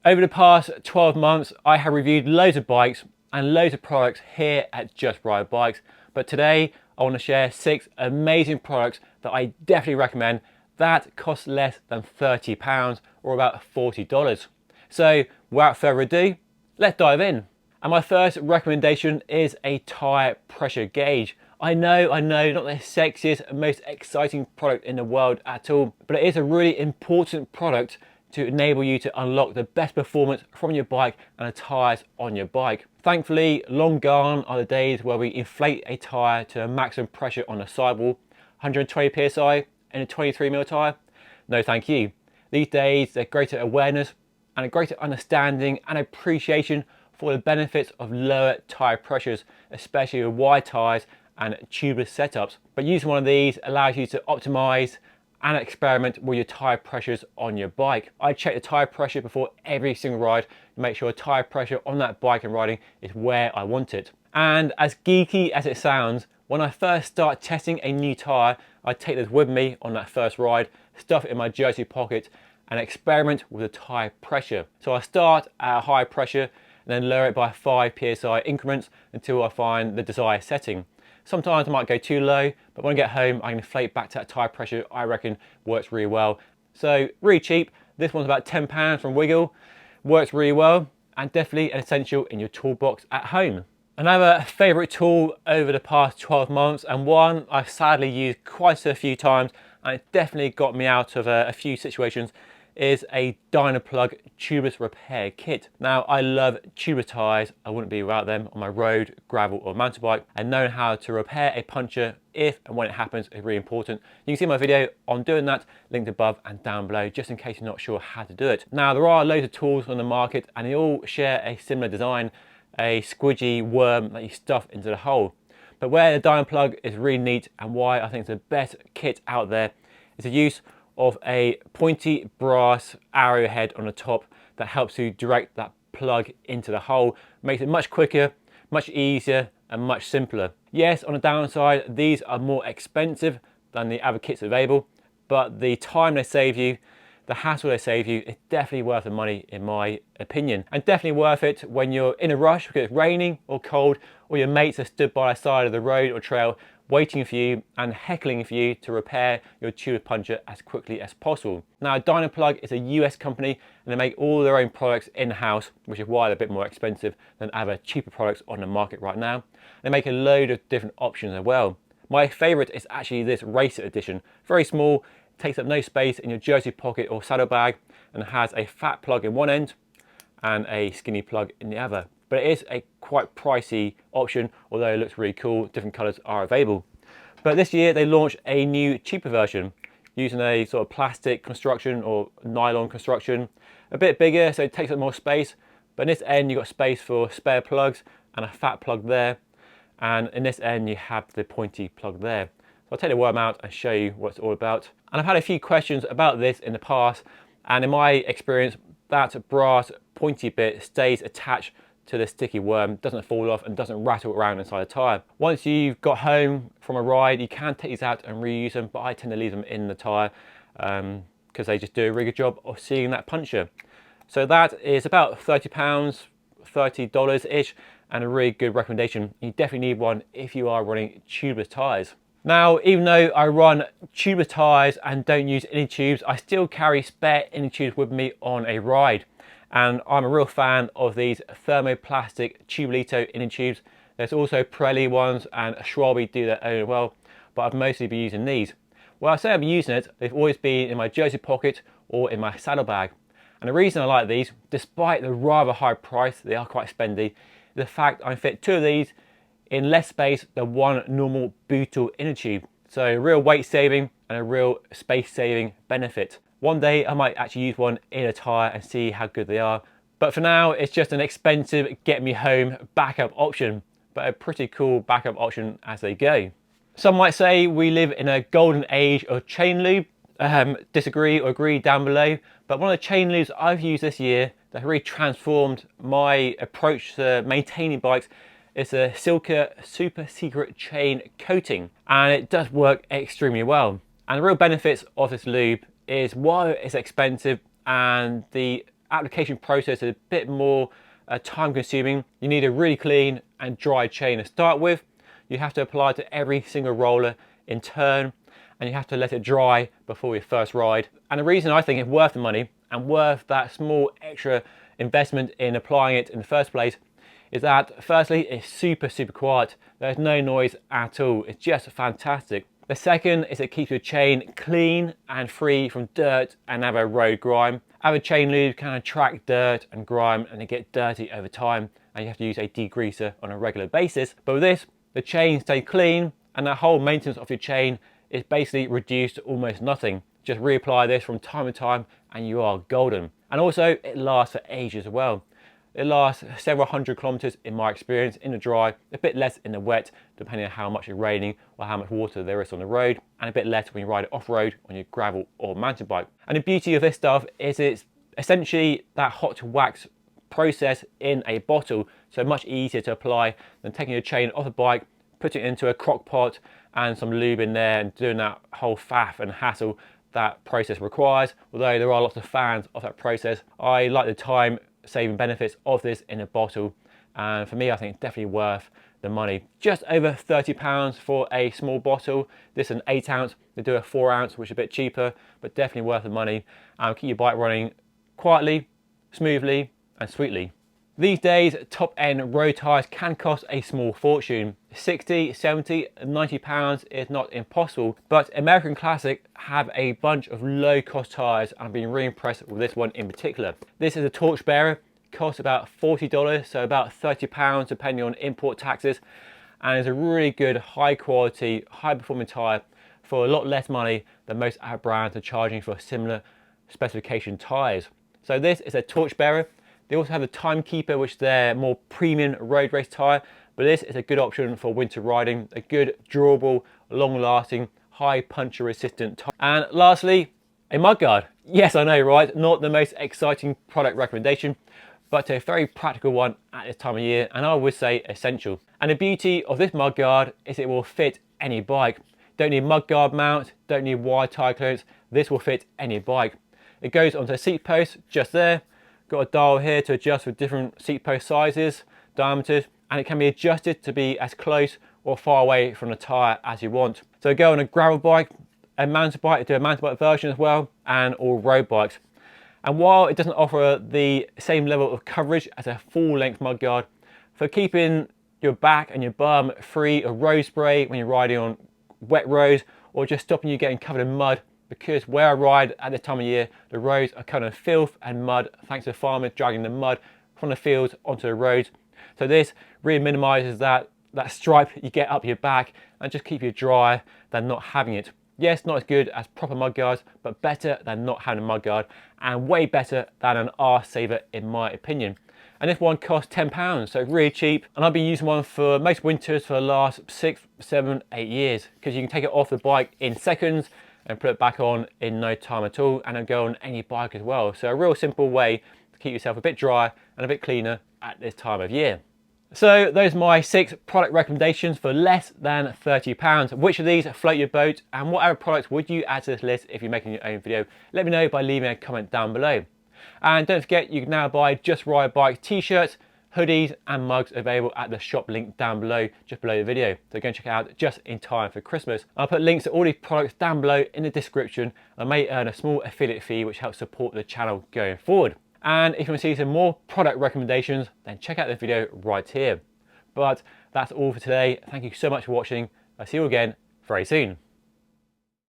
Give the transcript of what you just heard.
Over the past 12 months, I have reviewed loads of bikes and loads of products here at Just Ride Bikes. But today, I want to share 6 amazing products that I definitely recommend that cost less than £30 or about $40. So without further ado, let's dive in. And my first recommendation is a tyre pressure gauge. I know, not the sexiest, most exciting product in the world at all, but it is a really important product to enable you to unlock the best performance from your bike and the tyres on your bike. Thankfully, long gone are the days where we inflate a tyre to a maximum pressure on the sidewall, 120 psi in a 23mm tyre. No thank you. These days there's greater awareness and a greater understanding and appreciation for the benefits of lower tyre pressures, especially with wide tyres and tubeless setups. But using one of these allows you to optimize and experiment with your tyre pressures on your bike. I check the tyre pressure before every single ride to make sure tyre pressure on that bike and riding is where I want it. And as geeky as it sounds, when I first start testing a new tyre, I take this with me on that first ride, stuff it in my jersey pocket and experiment with the tyre pressure. So I start at a high pressure and then lower it by 5 psi increments until I find the desired setting. Sometimes I might go too low, but when I get home, I can inflate back to that tyre pressure I reckon works really well. So really cheap. This one's about £10 from Wiggle. Works really well and definitely an essential in your toolbox at home. Another favourite tool over the past 12 months and one I've sadly used quite a few times and it definitely got me out of a few situations is a Dynaplug tubeless repair kit. Now I love tubeless tyres, I wouldn't be without them on my road, gravel or mountain bike, and knowing how to repair a puncture if and when it happens is really important. You can see my video on doing that linked above and down below just in case you're not sure how to do it. Now there are loads of tools on the market and they all share a similar design, a squidgy worm that you stuff into the hole. But where the Dynaplug is really neat and why I think it's the best kit out there is the use of a pointy brass arrowhead on the top that helps you direct that plug into the hole. Makes it much quicker, much easier and much simpler. Yes, on the downside, these are more expensive than the other kits available, but the time they save you, the hassle they save you, is definitely worth the money in my opinion. And definitely worth it when you're in a rush because it's raining or cold or your mates are stood by the side of the road or trail waiting for you and heckling for you to repair your tubeless puncture as quickly as possible. Now Dynaplug is a US company and they make all their own products in-house, which is why they're a bit more expensive than other cheaper products on the market right now. They make a load of different options as well. My favourite is actually this Racer edition. Very small, takes up no space in your jersey pocket or saddlebag and has a fat plug in one end and a skinny plug in the other. But it is a quite pricey option, although it looks really cool. Different colours are available. But this year they launched a new cheaper version using a sort of plastic construction or nylon construction. A bit bigger, so it takes up more space. But in this end you've got space for spare plugs and a fat plug there. And in this end you have the pointy plug there. So I'll take the worm out and show you what it's all about. And I've had a few questions about this in the past. And in my experience, that brass pointy bit stays attached to the sticky worm, doesn't fall off and doesn't rattle around inside the tyre. Once you've got home from a ride, you can take these out and reuse them, but I tend to leave them in the tyre because they just do a really good job of sealing that puncture. So that is about £30, $30-ish, and a really good recommendation. You definitely need one if you are running tubeless tyres. Now, even though I run tubeless tyres and don't use any tubes, I still carry spare inner tubes with me on a ride. And I'm a real fan of these thermoplastic Tubolito inner tubes. There's also Pirelli ones and Schwalbe do their own as well, but I've mostly been using these. When I say I've been using it, they've always been in my jersey pocket or in my saddlebag. And the reason I like these, despite the rather high price, they are quite spendy, is the fact I can fit 2 of these in less space than one normal Bootle inner tube. So a real weight saving and a real space saving benefit. One day I might actually use one in a tyre and see how good they are. But for now, it's just an expensive get me home backup option, but a pretty cool backup option as they go. Some might say we live in a golden age of chain lube. Disagree or agree down below. But one of the chain lubes I've used this year that really transformed my approach to maintaining bikes is a Silca Super Secret Chain Coating. And it does work extremely well. And the real benefits of this lube is while it's expensive and the application process is a bit more time consuming. You need a really clean and dry chain to start with. You have to apply to every single roller in turn, and you have to let it dry before your first ride. And the reason I think it's worth the money and worth that small extra investment in applying it in the first place is that firstly, it's super quiet. There's no noise at all. It's just fantastic. The second is it keeps your chain clean and free from dirt and other road grime. Other chain lube can attract dirt and grime and they get dirty over time, and you have to use a degreaser on a regular basis. But with this, the chain stays clean and the whole maintenance of your chain is basically reduced to almost nothing. Just reapply this from time to time and you are golden. And also it lasts for ages as well. It lasts several hundred kilometers in my experience in the dry, a bit less in the wet depending on how much it's raining or how much water there is on the road, and a bit less when you ride it off-road on your gravel or mountain bike. And the beauty of this stuff is it's essentially that hot to wax process in a bottle, so much easier to apply than taking your chain off the bike, putting it into a crock pot and some lube in there and doing that whole faff and hassle that process requires. Although there are lots of fans of that process, I like the time saving benefits of this in a bottle, and for me I think it's definitely worth the money. Just over £30 for a small bottle. This is an 8 ounce, they do a 4 ounce which is a bit cheaper, but definitely worth the money, and keep your bike running quietly, smoothly and sweetly. These days top-end road tyres can cost a small fortune. 60, 70, 90 pounds is not impossible, but American Classic have a bunch of low-cost tyres and I've been really impressed with this one in particular. This is a torchbearer, costs about $40, so about £30 depending on import taxes, and it's a really good high-quality, high-performing tyre for a lot less money than most other brands are charging for similar specification tyres. So this is a torchbearer. They also have the Timekeeper, which is their more premium road race tyre, but this is a good option for winter riding, a good, durable, long-lasting, high puncture resistant tyre. And lastly, a Mudguard. Yes, I know, right? Not the most exciting product recommendation, but a very practical one at this time of year, and I would say essential. And the beauty of this Mudguard is it will fit any bike. Don't need Mudguard mount, don't need wide tyre clearance. This will fit any bike. It goes onto a seat post just there. Got a dial here to adjust for different seat post sizes, diameters, and it can be adjusted to be as close or far away from the tyre as you want. So go on a gravel bike, a mountain bike, do a mountain bike version as well, and all road bikes. And while it doesn't offer the same level of coverage as a full-length Mudguard, for keeping your back and your bum free of road spray when you're riding on wet roads, or just stopping you getting covered in mud, because where I ride at this time of year, the roads are covered in filth and mud thanks to farmers dragging the mud from the fields onto the roads. So this really minimises that stripe you get up your back and just keep you dry than not having it. Yes, not as good as proper Mudguards, but better than not having a Mudguard, and way better than an arse saver in my opinion. And this one costs £10, so really cheap, and I've been using one for most winters for the last 6, 7, 8 years, because you can take it off the bike in seconds and put it back on in no time at all, and it'll go on any bike as well. So a real simple way to keep yourself a bit dry and a bit cleaner at this time of year. So those are my 6 product recommendations for less than £30. Which of these float your boat, and what other products would you add to this list if you're making your own video? Let me know by leaving a comment down below. And don't forget, you can now buy Just Ride Bike t-shirts, hoodies and mugs available at the shop link down below, just below the video. So go and check it out just in time for Christmas. I'll put links to all these products down below in the description. I may earn a small affiliate fee which helps support the channel going forward. And if you want to see some more product recommendations, then check out this video right here. But that's all for today. Thank you so much for watching. I'll see you again very soon.